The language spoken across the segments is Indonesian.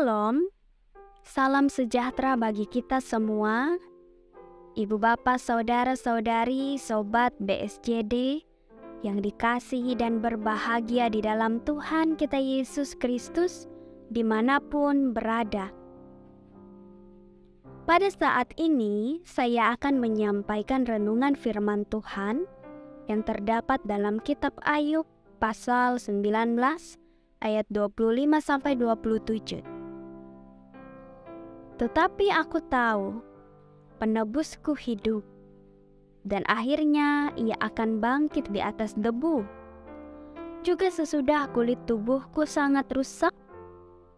Shalom, salam sejahtera bagi kita semua, ibu bapak, saudara-saudari, sobat BSJD yang dikasihi dan berbahagia di dalam Tuhan kita Yesus Kristus dimanapun berada. Pada saat ini saya akan menyampaikan renungan firman Tuhan yang terdapat dalam kitab Ayub pasal 19 ayat 25-27. Tetapi aku tahu penebusku hidup, dan akhirnya ia akan bangkit di atas debu. Juga sesudah kulit tubuhku sangat rusak,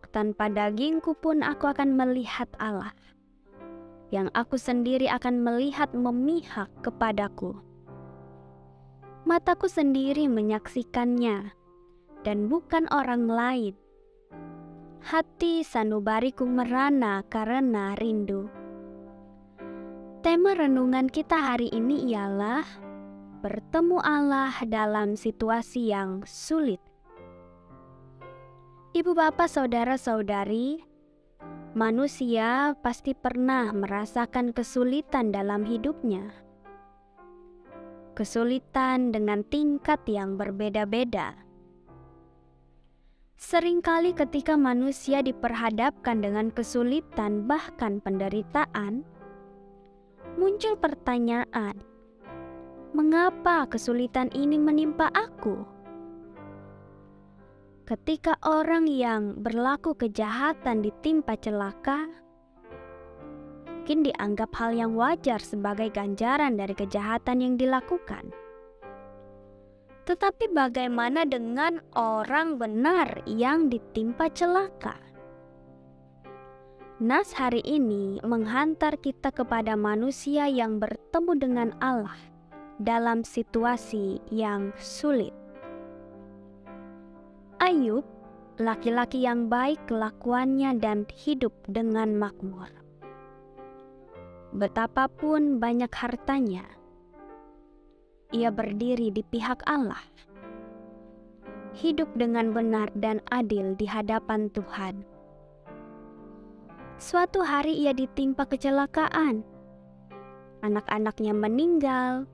tanpa dagingku pun aku akan melihat Allah, yang aku sendiri akan melihat memihak kepadaku. Mataku sendiri menyaksikannya, dan bukan orang lain. Hati sanubariku merana karena rindu. Tema renungan kita hari ini ialah bertemu Allah dalam situasi yang sulit. Ibu bapak, saudara-saudari, manusia pasti pernah merasakan kesulitan dalam hidupnya. Kesulitan dengan tingkat yang berbeda-beda. Seringkali ketika manusia diperhadapkan dengan kesulitan bahkan penderitaan, muncul pertanyaan, mengapa kesulitan ini menimpa aku? Ketika orang yang berlaku kejahatan ditimpa celaka, mungkin dianggap hal yang wajar sebagai ganjaran dari kejahatan yang dilakukan. Tetapi bagaimana dengan orang benar yang ditimpa celaka? Nas hari ini menghantar kita kepada manusia yang bertemu dengan Allah dalam situasi yang sulit. Ayub, laki-laki yang baik kelakuannya dan hidup dengan makmur. Betapapun banyak hartanya, ia berdiri di pihak Allah, hidup dengan benar dan adil di hadapan Tuhan. Suatu hari ia ditimpa kecelakaan, anak-anaknya meninggal,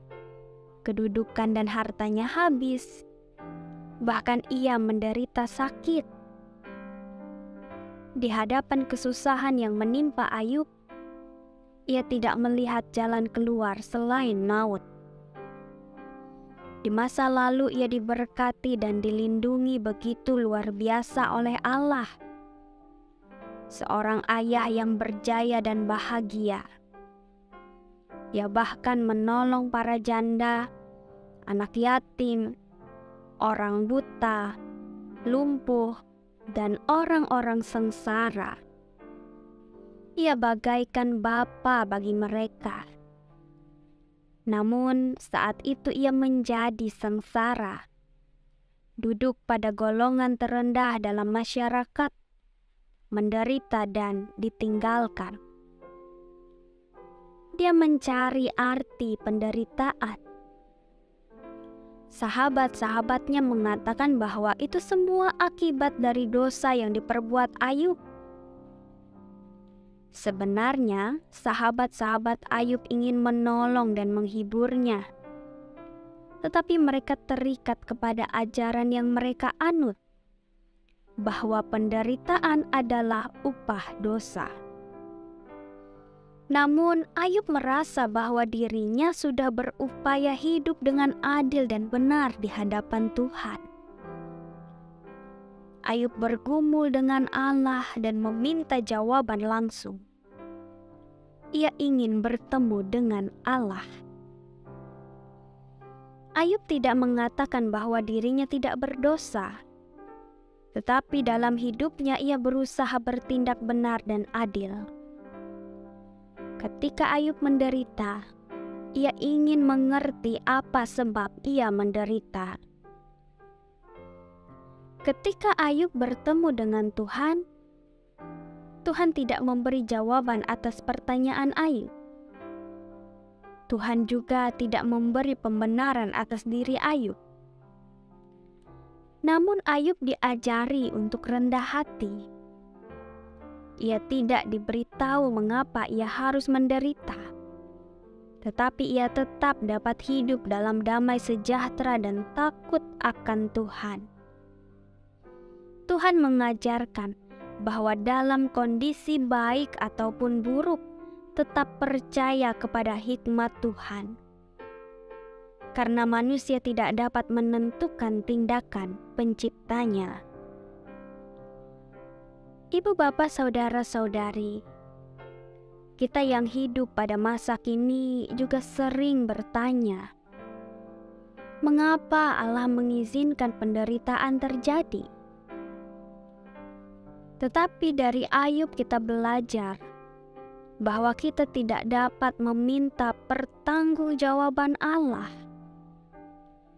kedudukan dan hartanya habis, bahkan ia menderita sakit. Di hadapan kesusahan yang menimpa Ayub, ia tidak melihat jalan keluar selain maut. Di masa lalu ia diberkati dan dilindungi begitu luar biasa oleh Allah. Seorang ayah yang berjaya dan bahagia. Ia bahkan menolong para janda, anak yatim, orang buta, lumpuh, dan orang-orang sengsara. Ia bagaikan bapa bagi mereka. Namun saat itu ia menjadi sengsara, duduk pada golongan terendah dalam masyarakat, menderita dan ditinggalkan. Dia mencari arti penderitaan. Sahabat-sahabatnya mengatakan bahwa itu semua akibat dari dosa yang diperbuat Ayub. Sebenarnya, sahabat-sahabat Ayub ingin menolong dan menghiburnya. Tetapi mereka terikat kepada ajaran yang mereka anut, bahwa penderitaan adalah upah dosa. Namun, Ayub merasa bahwa dirinya sudah berupaya hidup dengan adil dan benar di hadapan Tuhan. Ayub bergumul dengan Allah dan meminta jawaban langsung. Ia ingin bertemu dengan Allah. Ayub tidak mengatakan bahwa dirinya tidak berdosa, tetapi dalam hidupnya ia berusaha bertindak benar dan adil. Ketika Ayub menderita, ia ingin mengerti apa sebab ia menderita. Ketika Ayub bertemu dengan Tuhan, Tuhan tidak memberi jawaban atas pertanyaan Ayub. Tuhan juga tidak memberi pembenaran atas diri Ayub. Namun Ayub diajari untuk rendah hati. ia tidak diberitahu mengapa ia harus menderita, tetapi ia tetap dapat hidup dalam damai sejahtera dan takut akan Tuhan. Tuhan mengajarkan bahwa dalam kondisi baik ataupun buruk, tetap percaya kepada hikmat Tuhan. Karena manusia tidak dapat menentukan tindakan penciptanya. Ibu bapak saudara-saudari, kita yang hidup pada masa kini juga sering bertanya, mengapa Allah mengizinkan penderitaan terjadi? Tetapi dari Ayub kita belajar bahwa kita tidak dapat meminta pertanggungjawaban Allah.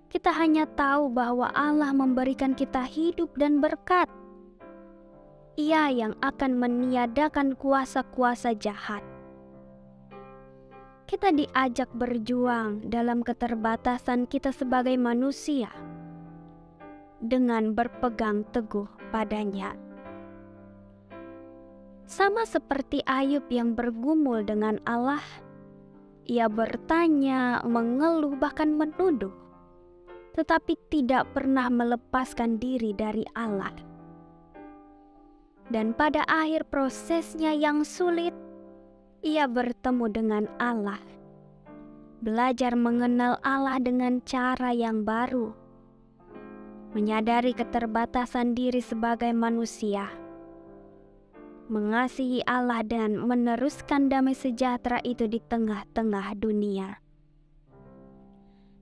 Kita hanya tahu bahwa Allah memberikan kita hidup dan berkat. Ia yang akan meniadakan kuasa-kuasa jahat. Kita diajak berjuang dalam keterbatasan kita sebagai manusia dengan berpegang teguh padanya. Sama seperti Ayub yang bergumul dengan Allah, ia bertanya, mengeluh, bahkan menuduh, tetapi tidak pernah melepaskan diri dari Allah. Dan pada akhir prosesnya yang sulit, ia bertemu dengan Allah, belajar mengenal Allah dengan cara yang baru, menyadari keterbatasan diri sebagai manusia, mengasihi Allah dan meneruskan damai sejahtera itu di tengah-tengah dunia.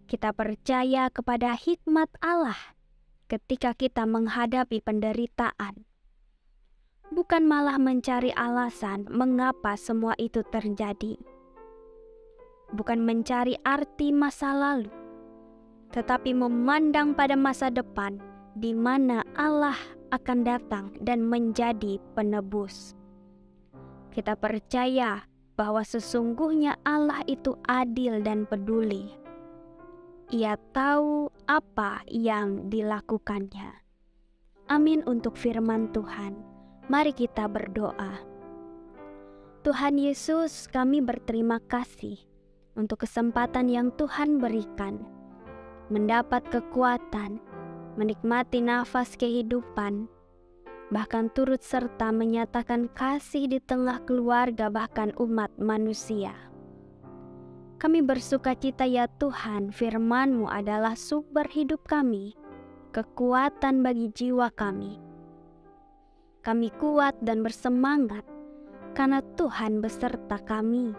Kita percaya kepada hikmat Allah ketika kita menghadapi penderitaan, bukan malah mencari alasan mengapa semua itu terjadi. Bukan mencari arti masa lalu, tetapi memandang pada masa depan di mana Allah akan datang dan menjadi penebus. Kita percaya bahwa sesungguhnya Allah itu adil dan peduli. Ia tahu apa yang dilakukannya. Amin untuk firman Tuhan. Mari kita berdoa. Tuhan Yesus, kami berterima kasih untuk kesempatan yang Tuhan berikan, mendapat kekuatan, menikmati nafas kehidupan, bahkan turut serta menyatakan kasih di tengah keluarga bahkan umat manusia. Kami bersukacita ya Tuhan, firman-Mu adalah sumber hidup kami, kekuatan bagi jiwa kami. Kami kuat dan bersemangat karena Tuhan beserta kami.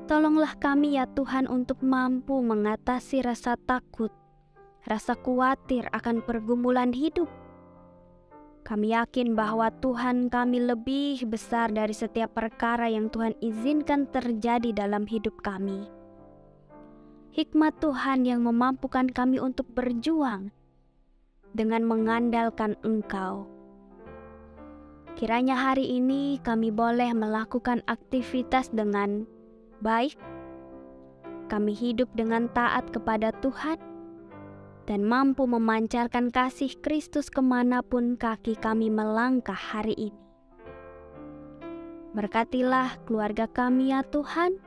Tolonglah kami ya Tuhan untuk mampu mengatasi rasa takut, rasa khawatir akan pergumulan hidup. Kami yakin bahwa Tuhan kami lebih besar dari setiap perkara yang Tuhan izinkan terjadi dalam hidup kami. Hikmat Tuhan yang memampukan kami untuk berjuang dengan mengandalkan Engkau. Kiranya hari ini kami boleh melakukan aktivitas dengan baik, kami hidup dengan taat kepada Tuhan, dan mampu memancarkan kasih Kristus kemanapun kaki kami melangkah hari ini. Berkatilah keluarga kami ya Tuhan,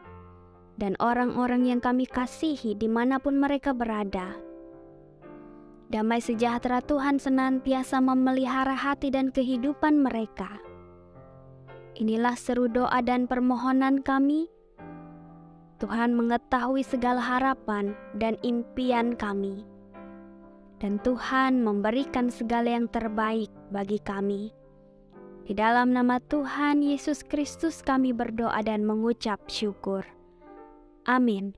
dan orang-orang yang kami kasihi dimanapun mereka berada. Damai sejahtera Tuhan senantiasa memelihara hati dan kehidupan mereka. Inilah seru doa dan permohonan kami. Tuhan mengetahui segala harapan dan impian kami. Dan Tuhan memberikan segala yang terbaik bagi kami. Di dalam nama Tuhan Yesus Kristus kami berdoa dan mengucap syukur. Amin.